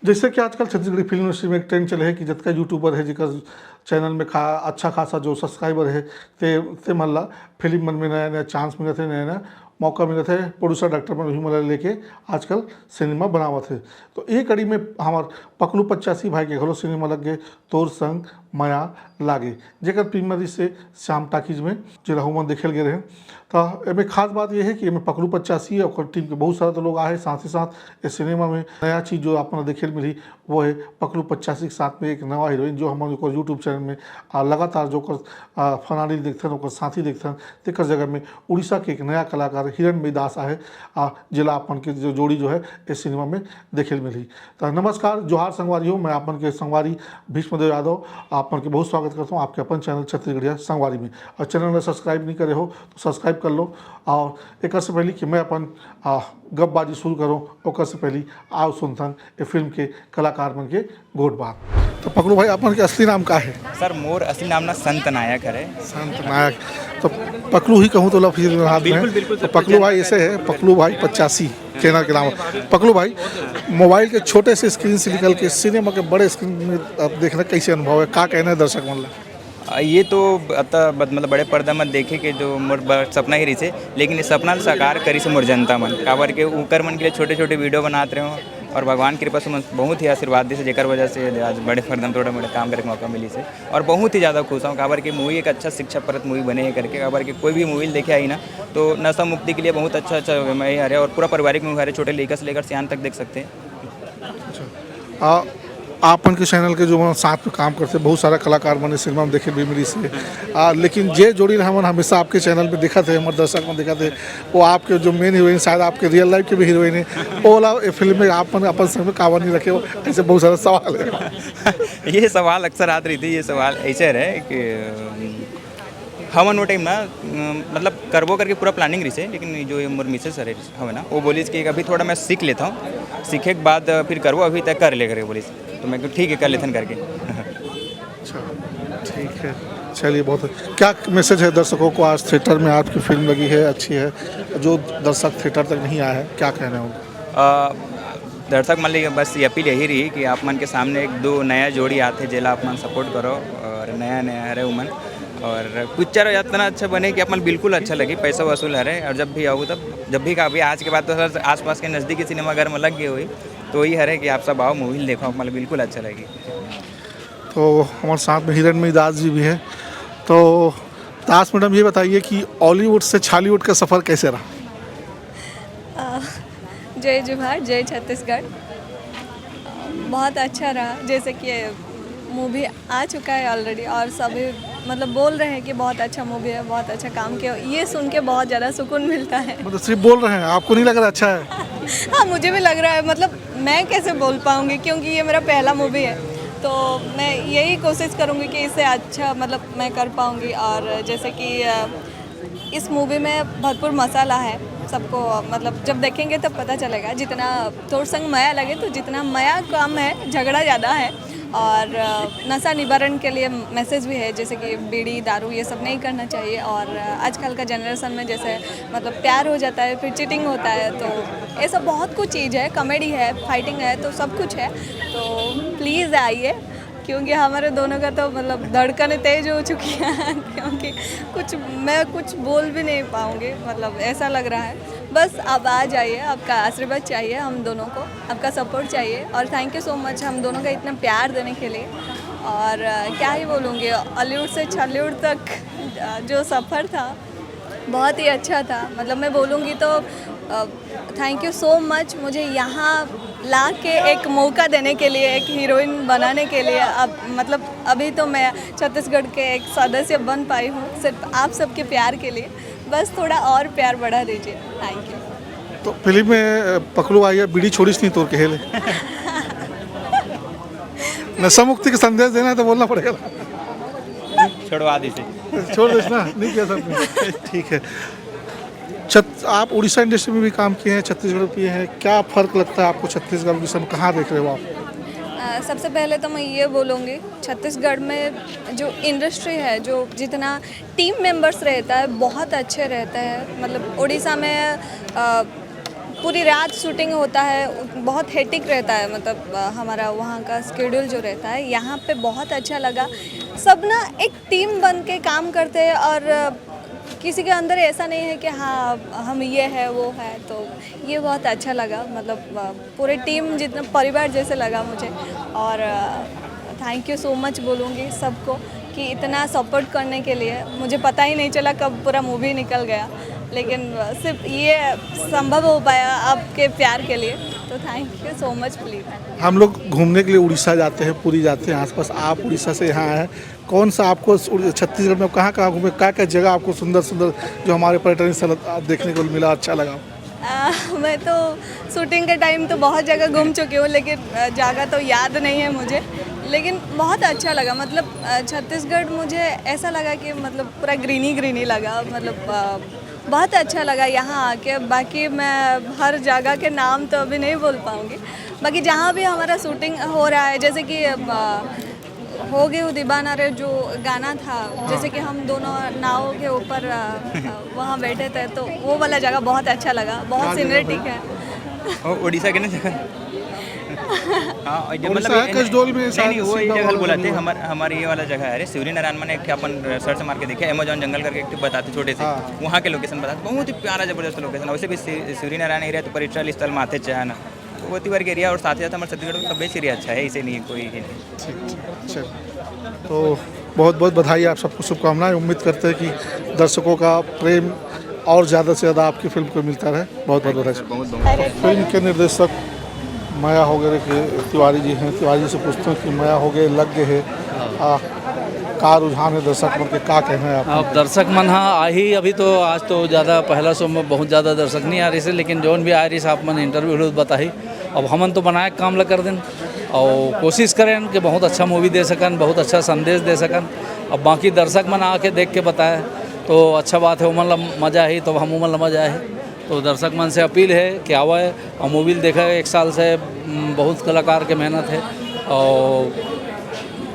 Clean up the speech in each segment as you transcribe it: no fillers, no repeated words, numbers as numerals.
जैसे कि आजकल छत्तीसगढ़ी फिल्म इंडस्ट्री में एक ट्रेंड चले है कि जितना यूट्यूबर है जिनका चैनल में अच्छा खासा जो सब्सक्राइबर है ते मन ला फिल्म मन में नया नया चांस मिलत है, नया नया मौका मिलत है। प्रोड्यूसर डायरेक्टर मन भी मन लेके आजकल सिनेमा बनावत है। तो ये कड़ी में हमार पकलू 85 भाई के घलो सिनेमा लग गए तोर संग माया लागे, जेकर प्रीमियर से श्याम टाकीज में जो रहुमन देखे गए रहे। तो एमें खास बात यह है कि एमें पकलू 85 और टीम के बहुत सारा तो लोग आए, साथ ही साथ इस सिनेमा में नया चीज़ जो आपने देखे मिली वो है पकलू 85 के साथ में एक नवा हीरोइन जो हमारे यूट्यूब चैनल में लगातार जो फनानी देखते हैं साथी देखते हैं तेकर जगह में उड़ीसा के एक नया कलाकार हिरण दास आए जिला अपन के जो जोड़ी जो है इस सिनेमा में देखे मिली। तो नमस्कार, जोहार संगवारी हो, मैं अपन के संगवारी भीष्मदेव यादव आपन के बहुत स्वागत करता हूँ आपके अपन चैनल छत्तीसगढ़िया संगवारी में। और चैनल में सब्सक्राइब नहीं करे हो तो सब्सक्राइब कर लो। और एक से पहले कि मैं अपन गपबाजी शुरू करूँ ओकर से पहले आओ सुनथन ये फिल्म के कलाकार मन के गोट बात। तो पकलू भाई अपन के असली नाम का है? सर मोर असली नाम ना संत नायक है। संत नायक, तो पकलू ही कहूँ तो लफीज हाथ में। तो पकलू भाई ऐसे है, पकलू भाई 85 चैनल के नाम। पकलू भाई मोबाइल के छोटे से स्क्रीन से निकल के सिनेमा के बड़े स्क्रीन में आप देखना कैसे अनुभव है, का कहना है दर्शक मन ला? ये तो मतलब बड़े पर्दा में देखे के जो मोर सपना ही रही से, लेकिन इस सपना साकार करी से मोर जनता मन काबर के उकर मन के लिए छोटे छोटे वीडियो बनाते रहे हो। और भगवान कृपा से बहुत ही आशीर्वाद दी से जेकर वजह से आज बड़े पर्दा में थोड़ा मोड़े काम करे मौका मिली से। और बहुत ही ज़्यादा खुश हूँ काबर की मूवी एक अच्छा शिक्षाप्रद मूवी बने है करके। काबर के कोई भी मूवी देखे आई ना तो नशा मुक्ति के लिए बहुत अच्छा मैं हरे और पूरा पारिवारिक मूवी हरे, छोटे लेकर से लेकर सियान तक देख सकते हैं। आपन के चैनल के जो साथ में काम करते बहुत सारा कलाकार बने सिनेमा में देखे भी मिली से लेकिन जे जोड़ी हमन हमेशा आपके चैनल पे देखा थे, हमारे दर्शक में देखा थे वो आपके जो मेन हीरोइन शायद आपके रियल लाइफ के भी हीरोइन है, वो वाला फिल्म में आप अपन संग में कावा नहीं रखे हो, ऐसे बहुत सारा सवाल है। ये सवाल अक्सर आती रही थी। ये सवाल ऐसे रहे कि हमन वो टाइम ना मतलब करबो करके पूरा प्लानिंग रही से, लेकिन जो मोर मिसेस है हमें ना वो बोली कि अभी थोड़ा मैं सीख लेता हूँ, सीखे के बाद फिर करबो, अभी तक कर ले करके बोली। तो मैं ठीक है कर लेथन करके। अच्छा ठीक है, चलिए बहुत क्या मैसेज है दर्शकों को? आज थिएटर में आपकी फिल्म लगी है, अच्छी है, जो दर्शक थिएटर तक नहीं आया है क्या कहना होगा? दर्शक मान लीजिए बस ये अपील यही रही कि आप मन के सामने एक दो नया जोड़ी आते जिला आप मन सपोर्ट करो और नया नया हरे उमन और पिक्चर इतना अच्छा बने कि आप मन बिल्कुल अच्छा लगे, पैसा वसूल हरे। और जब भी आओ तब जब भी कभी आज के बाद तो सर आसपास के नज़दीकी सिनेमाघर में लग गए हुई तो वही हरे कि आप सब आओ मूवी देखो, आप मतलब बिल्कुल अच्छा लगी। तो हमारे साथ में हिरण दास जी भी है। तो दास मैडम ये बताइए कि हॉलीवुड से छालीवुड का सफ़र कैसे रहा? जय जोहार, जय छत्तीसगढ़। बहुत अच्छा रहा, जैसे कि मूवी आ चुका है ऑलरेडी और सभी मतलब बोल रहे हैं कि बहुत अच्छा मूवी है, बहुत अच्छा काम किया। ये सुन के बहुत ज़्यादा सुकून मिलता है। मतलब सिर्फ बोल रहे हैं, आपको नहीं लग रहा अच्छा है? हाँ मुझे भी लग रहा है, मतलब मैं कैसे बोल पाऊँगी क्योंकि ये मेरा पहला मूवी है। तो मैं यही कोशिश करूँगी कि इससे अच्छा मतलब मैं कर पाऊँगी। और जैसे कि इस मूवी में भरपूर मसाला है, सबको मतलब जब देखेंगे तब पता चलेगा। जितना थोड़ा संग माया लगे तो जितना माया कम है, झगड़ा ज़्यादा है। और नशा निवारण के लिए मैसेज भी है, जैसे कि बीड़ी दारू ये सब नहीं करना चाहिए। और आजकल का जनरेशन में जैसे मतलब प्यार हो जाता है फिर चीटिंग होता है, तो ये सब बहुत कुछ चीज़ है, कॉमेडी है, फाइटिंग है, तो सब कुछ है। तो प्लीज़ आइए क्योंकि हमारे दोनों का तो मतलब धड़कनें तेज हो चुकी हैं क्योंकि मैं कुछ बोल भी नहीं पाऊँगी, मतलब ऐसा लग रहा है। बस आप आ जाइए, आपका आशीर्वाद चाहिए हम दोनों को, आपका सपोर्ट चाहिए। और थैंक यू सो मच हम दोनों का इतना प्यार देने के लिए। और क्या ही बोलूँगी, हॉलीवुड से छालीवुड तक जो सफ़र था बहुत ही अच्छा था। मतलब मैं बोलूँगी तो थैंक यू सो मच मुझे यहाँ ला के एक मौका देने के लिए, एक हीरोइन बनाने के लिए। अब मतलब अभी तो मैं छत्तीसगढ़ के एक सदस्य बन पाई हूँ सिर्फ आप सबके प्यार के लिए। बस थोड़ा और प्यार बढ़ा दीजिए, थैंक यू। तो फिल्म में पकड़ू आई है, बीड़ी छोड़ीस नहीं तोड़ के हेले नशा मुक्ति का संदेश देना है तो बोलना पड़ेगा। छोड़वा दीजिए, छोड़ देस ना, नहीं किया सबने। ठीक है, आप उड़ीसा इंडस्ट्री में भी काम किए हैं, छत्तीसगढ़ किए हैं, क्या फ़र्क लगता है आपको छत्तीसगढ़ उड़ीसा में, कहाँ देख रहे हो आप? सबसे पहले तो मैं ये बोलूँगी छत्तीसगढ़ में जो इंडस्ट्री है, जो जितना टीम मेंबर्स रहता है बहुत अच्छे रहते हैं। मतलब उड़ीसा में पूरी रात शूटिंग होता है, बहुत हेटिक रहता है, मतलब हमारा वहाँ का शेड्यूल जो रहता है। यहाँ पे बहुत अच्छा लगा, सब ना एक टीम बन के काम करते हैं और किसी के अंदर ऐसा नहीं है कि हाँ हम ये है वो है, तो ये बहुत अच्छा लगा, मतलब पूरे टीम जितना परिवार जैसे लगा मुझे। और थैंक यू सो मच बोलूँगी सबको कि इतना सपोर्ट करने के लिए। मुझे पता ही नहीं चला कब पूरा मूवी निकल गया, लेकिन सिर्फ ये संभव हो पाया आपके प्यार के लिए, तो thank you so much please. हम लोग घूमने के लिए उड़ीसा जाते हैं, पुरी जाते हैं आसपास, आप उड़ीसा से यहाँ आए हैं, कौन सा आपको छत्तीसगढ़ में कहाँ कहाँ घूमे, क्या क्या जगह आपको सुंदर सुंदर जो हमारे पर्यटन स्थल देखने को मिला, अच्छा लगा? मैं तो शूटिंग के टाइम तो बहुत जगह घूम चुकी हूँ, लेकिन जगह तो याद नहीं है मुझे, लेकिन बहुत अच्छा लगा। मतलब छत्तीसगढ़ मुझे ऐसा लगा कि मतलब पूरा ग्रीनी ग्रीनी लगा, मतलब बहुत अच्छा लगा यहाँ आके। बाकी मैं हर जगह के नाम तो अभी नहीं बोल पाऊँगी, बाकी जहाँ भी हमारा शूटिंग हो रहा है, जैसे कि हो गए दीवाना रे जो गाना था, जैसे कि हम दोनों नाव के ऊपर वहाँ बैठे थे, तो वो वाला जगह बहुत अच्छा लगा, बहुत सिनेरिटिक है। उड़ीसा के ना जगह हाँ, और जो उड़ीसा है, कसडोल में नहीं शायद वो एक सीधा जगह वाला बोलाते जमीन है। हमारे ये वाला जगह है। अरे शिवरी नारायण मैंने एक अपन सर्च मार के देखे, अमेजॉन जंगल करके एक बताते छोटे से, हाँ। वहाँ के लोकेशन बताते, बहुत ही प्यारा जबरदस्त लोकेशन। वैसे भी शिवरी नारायण एरिया तो पर्यटन स्थल माथे है ना, तो वो तिवारी एरिया और साथ ही साथ हमारे छत्तीसगढ़ में सब बेस्ट एरिया अच्छा है, इसे नहीं है कोई ही नहीं। ठीक अच्छा, तो बहुत बहुत बधाई, आप सबको शुभकामनाएं। उम्मीद करते हैं कि दर्शकों का प्रेम और ज़्यादा से ज़्यादा आपकी फिल्म को मिलता रहे। बहुत बहुत बधाई। बहुत फिल्म के निर्देशक माया होगरे के तिवारी जी हैं। तिवारी जी से पूछते हैं कि माया होगे लग गए है, का रुझान है दर्शक मन के, का कहना है आप? अब दर्शक मन हाँ आ ही, अभी तो आज तो ज़्यादा पहला शो में बहुत ज़्यादा दर्शक नहीं आ रही से, लेकिन जौन भी आ रही से आप मन इंटरव्यू बताही। अब हमन तो बनाए काम ला कर दिन और कोशिश करें कि बहुत अच्छा मूवी दे सकन, बहुत अच्छा संदेश दे सकन। अब बाकी दर्शक मन आके देख के बताए तो अच्छा बात है, उमन ला मज़ा ही तो हम उमन ला मज़ा है। तो दर्शक मन से अपील है कि आवे और मूवी देखा। एक साल से बहुत कलाकार के मेहनत है और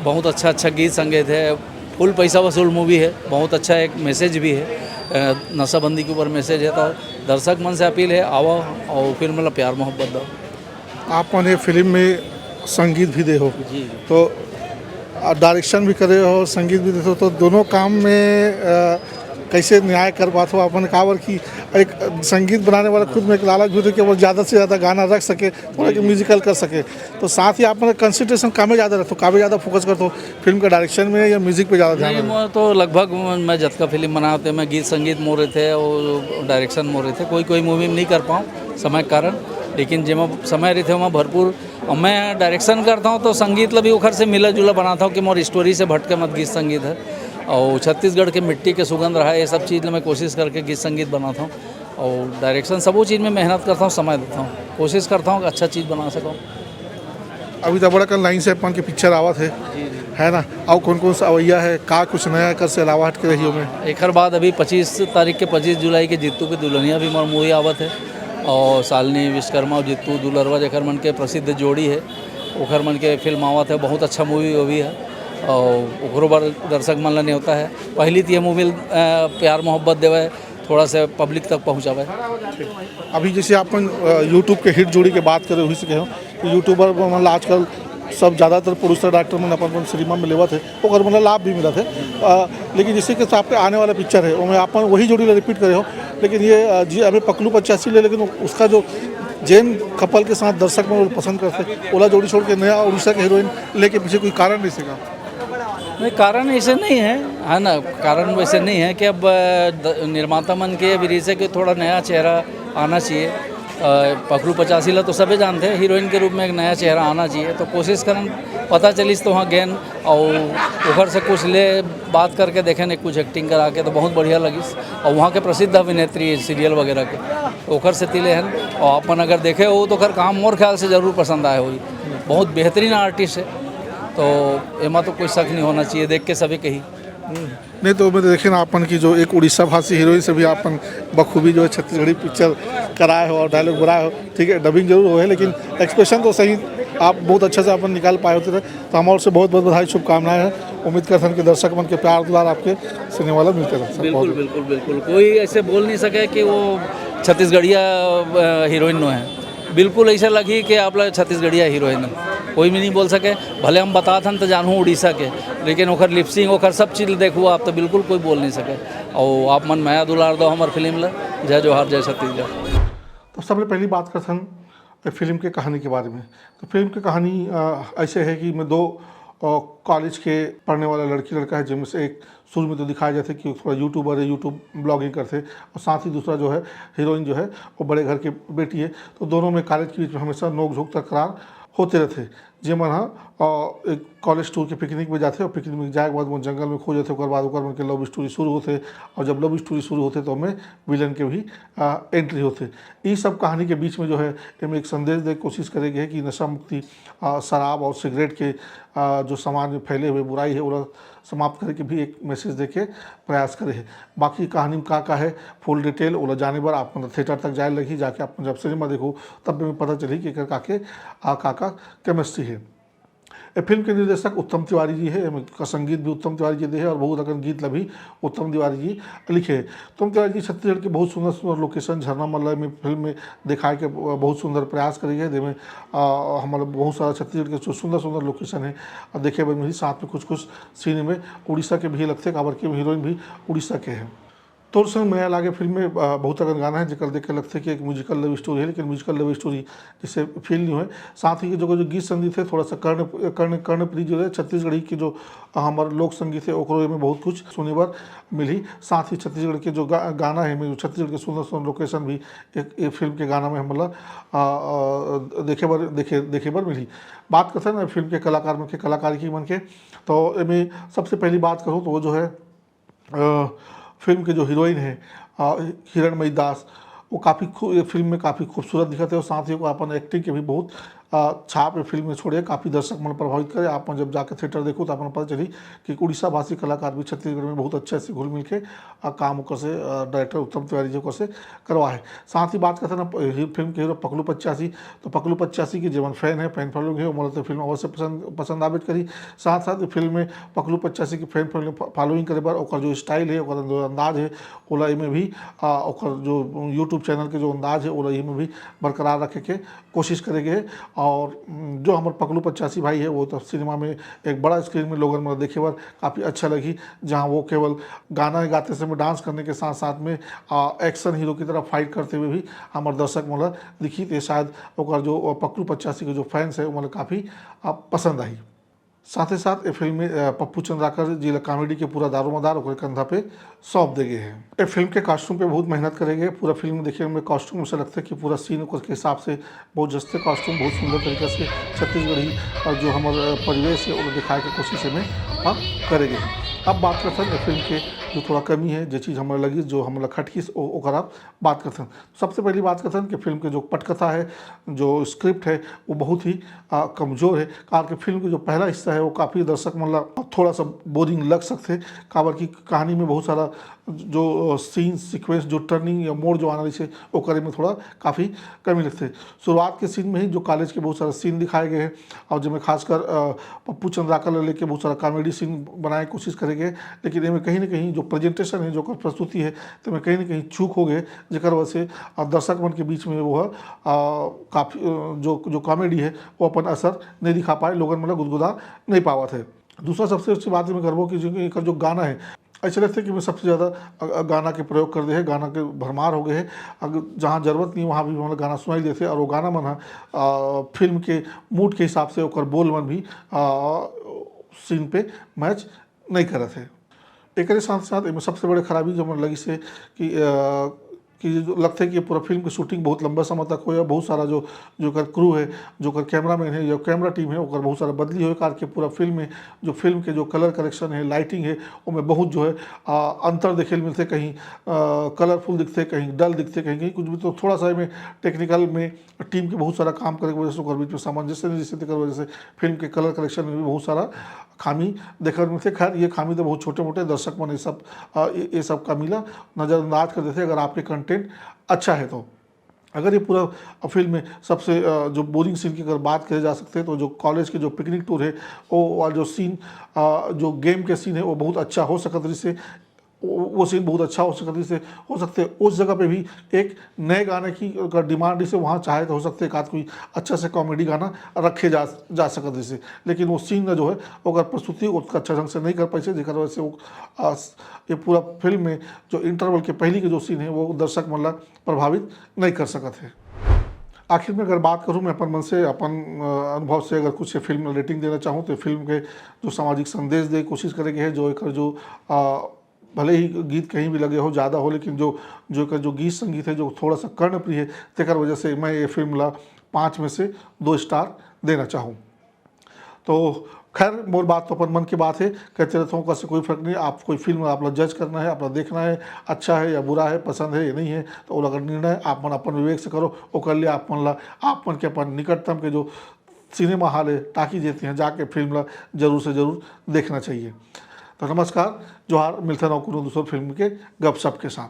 बहुत अच्छा अच्छा गीत संगीत है, फुल पैसा वसूल मूवी है, बहुत अच्छा एक मैसेज भी है, नशाबंदी के ऊपर मैसेज है। तो दर्शक मन से अपील है आओ और फिल्म ला प्यार मोहब्बत दो। आप मन ये फिल्म में संगीत भी दे हो, जी तो डायरेक्शन भी करे हो, संगीत भी दे हो, तो दोनों काम में कैसे न्याय कर पाते हो? आपने कहा कि एक संगीत बनाने वाला खुद में एक लालच भी हो कि वो ज़्यादा से ज़्यादा गाना रख सके, थोड़ा कि म्यूजिकल कर सके, तो साथ ही आप कंसंट्रेशन काम में ज़्यादा रखते हो, काफ़ी ज़्यादा फोकस करते हो फिल्म के डायरेक्शन में या म्यूजिक पे ज़्यादा ध्यान नहीं, रखते हो? मैं तो लगभग मैं जब का फिल्म बनाते मैं गीत संगीत मोरे थे और डायरेक्शन मोरे थे, कोई मूवी में नहीं कर पाऊँ समय के कारण, लेकिन जब समय रहते वहाँ भरपूर। और मैं डायरेक्शन करता हूँ तो संगीत ला भी उखर से मिला जुला बनाता हूँ कि मोर स्टोरी से भटके मत गीत संगीत है। और छत्तीसगढ़ के मिट्टी के सुगंध रहा है, ये सब चीज़ मैं कोशिश करके गीत संगीत बनाता हूँ। और डायरेक्शन सबो चीज़ में मेहनत करता हूँ, समय देता हूँ, कोशिश करता हूँ कि अच्छा चीज़ बना सकूँ। अभी तो बड़ा कल लाइन से अपन की पिक्चर आवत है ना, और कौन कौन सा अवैया है, का कुछ नया कर से अलावा हट के रही हो में? एक बाद अभी 25 तारीख के 25 जुलाई के जित्तू के दुल्हनिया भी मोर मूवी आवत है, और शालिनी विश्वकर्मा और जित्तू दुलरवा जेकर मन के प्रसिद्ध जोड़ी है, ओखर मन के फिल्म आवत है, बहुत अच्छा मूवी वो भी है और ओकरो बार दर्शक मन ला न्योता है। पहली तो ये मूवी प्यार मोहब्बत देवे, थोड़ा सा पब्लिक तक पहुँचावे। अभी जैसे अपन यूट्यूब के हिट जोड़ी के बात करें वही से कहो कि यूट्यूबर मतलब आजकल सब ज़्यादातर प्रोड्यूसर डायरेक्टर में अपन सिनेमा में लेवत है, ओकर मतलब लाभ भी मिलत है, लेकिन जैसे कि आपके आने वाला पिक्चर है उसमें अपन वही जोड़ी रिपीट करे हो, लेकिन ये जी अभी पकलू 85 ले, लेकिन उसका जो जैन कपल के साथ दर्शक में पसंद करते, ओला जोड़ी छोड़ के नया उड़ीसा के हीरोइन लेके पीछे कोई कारण नहीं सीखा? नहीं, कारण ऐसे नहीं है ना, कारण वैसे नहीं है कि अब निर्माता मन के विधि से कि थोड़ा नया चेहरा आना चाहिए। पकड़ू 85 ला तो सभी जानते हैं, हीरोइन के रूप में एक नया चेहरा आना चाहिए, तो कोशिश करन पता चलिस तो वहाँ गैन और उधर से कुछ ले बात करके देखें नहीं, कुछ एक्टिंग करा के तो बहुत बढ़िया लगिस। और वहाँ के प्रसिद्ध अभिनेत्री सीरियल वगैरह के तो ओखर से तिले हैं, और अपन अगर देखे हो तो ओकर काम मोर ख्याल से ज़रूर पसंद आए हुई, बहुत बेहतरीन आर्टिस्ट है, तो एमा तो कोई शक नहीं होना चाहिए, देख के सभी कही। नहीं तो मैं देखे ना अपन की जो एक उड़ीसा भाषी हीरोइन से भी अपन बखूबी जो है छत्तीसगढ़ी पिक्चर कराए हो और डायलॉग बनाए हो, ठीक है डबिंग जरूर हो है, लेकिन एक्सप्रेशन तो सही आप बहुत अच्छे से अपन निकाल पाए होते थे, तो हमारे से बहुत बहुत बधाई शुभकामनाएं हैं। उम्मीद करते हैं कि दर्शक मन के प्यार दुलार आपके सिनेमा वाला मिलते रहे। बिल्कुल बिल्कुल बिल्कुल, कोई ऐसे बोल नहीं सके कि वो छत्तीसगढ़िया हीरोइन नो है, बिल्कुल ऐसा लगी कि आप लोग छत्तीसगढ़िया हीरोइन है, कोई भी नहीं बोल सके। भले हम बताथन तो जानूँ उड़ीसा के, लेकिन ओकर लिपसिंग ओकर सब चीज़ देखू आप तो बिल्कुल कोई बोल नहीं सके। और आप मन माया दुलार दो हमार फिल्म ला, जय जोहार जय छत्तीसगढ़। तो सबसे पहली बात करते हैं फिल्म के कहानी के बारे में। तो फिल्म की कहानी ऐसे है कि मैं दो कॉलेज के पढ़ने वाला लड़की लड़का है, जिनमें से एक शुरू में तो दिखाया जाता है कि थोड़ा यूट्यूबर है, यूट्यूब ब्लॉगिंग करते, और साथ ही दूसरा जो है हीरोइन जो है वो बड़े घर की बेटी है। तो दोनों में कॉलेज के बीच में हमेशा नोक झोंक तकरार होते रहते। जे मन एक कॉलेज टूर के पिकनिक में जाते, और पिकनिक में जाए के बाद वो जंगल में खो जाते, ओकर बाद ओकर मन के लव स्टोरी शुरू होते, और जब लव स्टोरी शुरू होते तो हमें विलन के भी एंट्री होते। ये सब कहानी के बीच में जो है हमें एक संदेश देने की कोशिश करेंगे कि नशा मुक्ति, शराब और सिगरेट के जो समाज में फैले हुए बुराई है वो समाप्त करे के भी एक मैसेज दे के प्रयास करे है। बाकी कहानी में का है फुल डिटेल वो जाने पर आप थिएटर तक जाए लगी, जाके आप जब सिनेमा देखो तब भी पता चली कि काके काका केमिस्ट्री है। ये फिल्म के निर्देशक उत्तम तिवारी जी है, का संगीत भी उत्तम तिवारी जी दे है, और बहुत अगर गीत भी उत्तम तिवारी जी लिखे है। उत्तम तिवारी जी छत्तीसगढ़ के बहुत सुंदर सुंदर लोकेशन झरना मल्ला में फिल्म में दिखाए के बहुत सुंदर प्रयास करी है, जिसमें हमारे बहुत सारा छत्तीसगढ़ के जो सुंदर सुंदर लोकेशन है देखे बन मिली। साथ में कुछ कुछ सीन में उड़ीसा के भी लगते, काबर के हीरोइन भी उड़ीसा के हैं। तो संग नया लागे फिल्म में बहुत अगर गाना है जिकर देख के लगते कि एक म्यूजिकल लव स्टोरी है, लेकिन म्यूजिकल लव स्टोरी जिससे फील नहीं हुए। साथ ही जो गीत संगीत है थोड़ा सा कर्णप्रिय जो है छत्तीसगढ़ी की जो हमारे लोक संगीत है ओकरो में बहुत कुछ सुने बर मिली। साथ ही छत्तीसगढ़ के जो गाना है, छत्तीसगढ़ के सुंदर सुंदर लोकेशन भी एक फिल्म के गाना में हमला देखे बर मिली। बात करते हैं ना फिल्म के कलाकार में के कलाकारी की मन के, तो इसमें सबसे पहली बात करूँ तो वो जो है फिल्म के जो हीरोइन है हिरणमयी दास, वो काफ़ी फिल्म में काफ़ी खूबसूरत दिखते हैं, और साथ ही वो अपन एक्टिंग के भी बहुत छाप फिल्म में छोड़े, काफ़ी दर्शक मन प्रभावित करे। आप जब जाकर थिएटर देखो तो आपको पता चली कि उड़ीसा भाषी कलाकार भी छत्तीसगढ़ में बहुत अच्छे से घुल मिल के काम कर से डायरेक्टर उत्तम तिवारी जी को से करवा है। साथ ही बात करते हैं ना फिल्म के हीरो पकलू 85, तो पकलू 85 की जीवन फैन है, फैन फॉलोइंग है, वो तो फिल्म अवश्य पसंद आबित करी। साथ साथ फिल्म में पकलू 85 की फैन फॉलोइंग करे बार और जो स्टाइल है और जो अंदाज है ओला में भी और जो यूट्यूब चैनल के जो अंदाज है ओला में भी बरकरार रखे के कोशिश करेंगे। और जो हमारे पकलू 85 भाई है वो तो सिनेमा में एक बड़ा स्क्रीन में लोगों में देखे बार काफ़ी अच्छा लगी, जहां वो केवल गाना गाते समय डांस करने के साथ साथ में एक्शन हीरो की तरह फाइट करते हुए भी हमारे दर्शक मतलब दिखी। तो शायद ओकर जो पकलू 85 के जो फैंस है वो मतलब काफ़ी पसंद आई। साथ ही साथ ये फिल्म में पप्पू चंद्राकर जी ला कॉमेडी के पूरा दारोमदार और कंधा पे सौंप दे गए हैं। ये फिल्म के कॉस्ट्यूम पे बहुत मेहनत करेंगे। पूरा फिल्म देखिए में कॉस्ट्यूम ऐसा लगता है कि पूरा सीन के हिसाब से बहुत जस्ते कॉस्ट्यूम बहुत सुंदर तरीके से छत्तीसगढ़ी और जो हमारे परिवेश है वो दिखाने की कोशिश में हम करेंगे। अब बात करते हैं फिल्म के जो थोड़ा कमी है, जो चीज़ हमारे लगी जो हमारा खटकी ओकर आप बात करते हैं। सबसे पहली बात करते हैं कि फिल्म के जो पटकथा है, जो स्क्रिप्ट है वो बहुत ही कमज़ोर है। कारण कि फिल्म का जो पहला हिस्सा है वो काफ़ी दर्शक मतलब थोड़ा सा बोरिंग लग सकते हैं। काबर की कहानी में बहुत सारा जो सीन सीक्वेंस जो टर्निंग या मोड़ जो आना से वो करे में थोड़ा काफ़ी कमी लगते हैं। शुरुआत के सीन में ही जो कॉलेज के बहुत सारे सीन दिखाए गए हैं और जिनमें खासकर पप्पू चंद्राकर लेके बहुत सारा कॉमेडी सीन बनाने की कोशिश करेंगे, लेकिन इनमें कहीं ना कहीं जो प्रेजेंटेशन है जो प्रस्तुति है तो में कहीं ना कहीं चूक हो गए, जिसकी वजह से दर्शक मन के बीच में वो है काफ़ी जो कॉमेडी है वो अपन असर नहीं दिखा पाए, लोगों मतलब गुदगुदा नहीं पावा थे। दूसरा सबसे अच्छी बात मैं करबो कि जो गाना है ऐसे लगता है कि मैं सबसे ज़्यादा गाना के प्रयोग कर दे है, गाना के भरमार हो गए हैं। अगर जहाँ ज़रूरत नहीं वहाँ भी मतलब गाना सुनाई देते और वो गाना मन फिल्म के मूड के हिसाब से और बोल मन भी सीन पे मैच नहीं कर रहे थे। एक साथ साथ इनमें सबसे बड़ी खराबी जो मुझे लगी से कि जो लगता है कि पूरा फिल्म की शूटिंग बहुत लंबा समय तक हो, या बहुत सारा जो कर क्रू है, जो कर कैमरामैन है, जो कैमरा टीम है वो बहुत सारा बदली हो, कार के पूरा फिल्म में जो फिल्म के जो कलर करेक्शन है, लाइटिंग है उनमें बहुत जो है अंतर देखे मिलते, कहीं कलरफुल दिखते, कहीं डल दिखते, कहीं कुछ भी। तो थोड़ा सा में टेक्निकल में टीम के बहुत सारा काम करने की वजह से बीच में सामंजस्य नहीं जिससे वजह से फिल्म के कलर करेक्शन में भी बहुत सारा खामी देखने को मिलते। खैर ये खामी तो बहुत छोटे मोटे दर्शक मन ये सब का मिला नज़रअंदाज कर देते अगर आपके कंटेंट अच्छा है तो। अगर ये पूरा फिल्म में सबसे जो बोरिंग सीन की अगर बात करी जा सकते हैं तो जो कॉलेज के जो पिकनिक टूर है वो और जो सीन जो गेम के सीन है वो बहुत अच्छा हो सकता है, जिससे वो सीन बहुत अच्छा हो सकता है, जिससे हो सकते है उस जगह पे भी एक नए गाने की अगर डिमांड इसे वहाँ चाहे तो हो सकता है एक आध कोई अच्छा से कॉमेडी गाना रखे जा सकता जैसे, लेकिन वो सीन जो है वो अगर प्रस्तुति उसका अच्छा ढंग से नहीं कर पाई से जेकर वजह से वो ये पूरा फिल्म में जो इंटरवल के पहली के जो सीन है वो दर्शक मतलब प्रभावित नहीं कर सकते है। आखिर में अगर बात करूं मैं अपन मन से अपन अनुभव से अगर कुछ फिल्म रेटिंग देना चाहूँ तो फिल्म के जो सामाजिक संदेश दे कोशिश करेंगे है, जो एक जो भले ही गीत कहीं भी लगे हो ज़्यादा हो, लेकिन जो गीत संगीत है जो थोड़ा सा कर्णप्रिय है, तेकर वजह से मैं ये फिल्म ला 5 में से 2 स्टार देना चाहूँ। तो खैर मोर बात तो अपन मन की बात है, कहते रहता हूँ कैसे कोई फर्क नहीं। आप कोई फिल्म आप लोग जज करना है, आप लोग देखना है अच्छा है या बुरा है, पसंद है या नहीं है, तो वो अगर निर्णय आप मन अपन विवेक से करो, वो कर लिया आप मन के अपन निकटतम के जो सिनेमा हॉल है टाकी देते हैं जाके फिल्म ला जरूर से जरूर देखना चाहिए। तो नमस्कार, जोहार, मिलते रहो कोनो दूसर फिल्म के गपशप के साथ।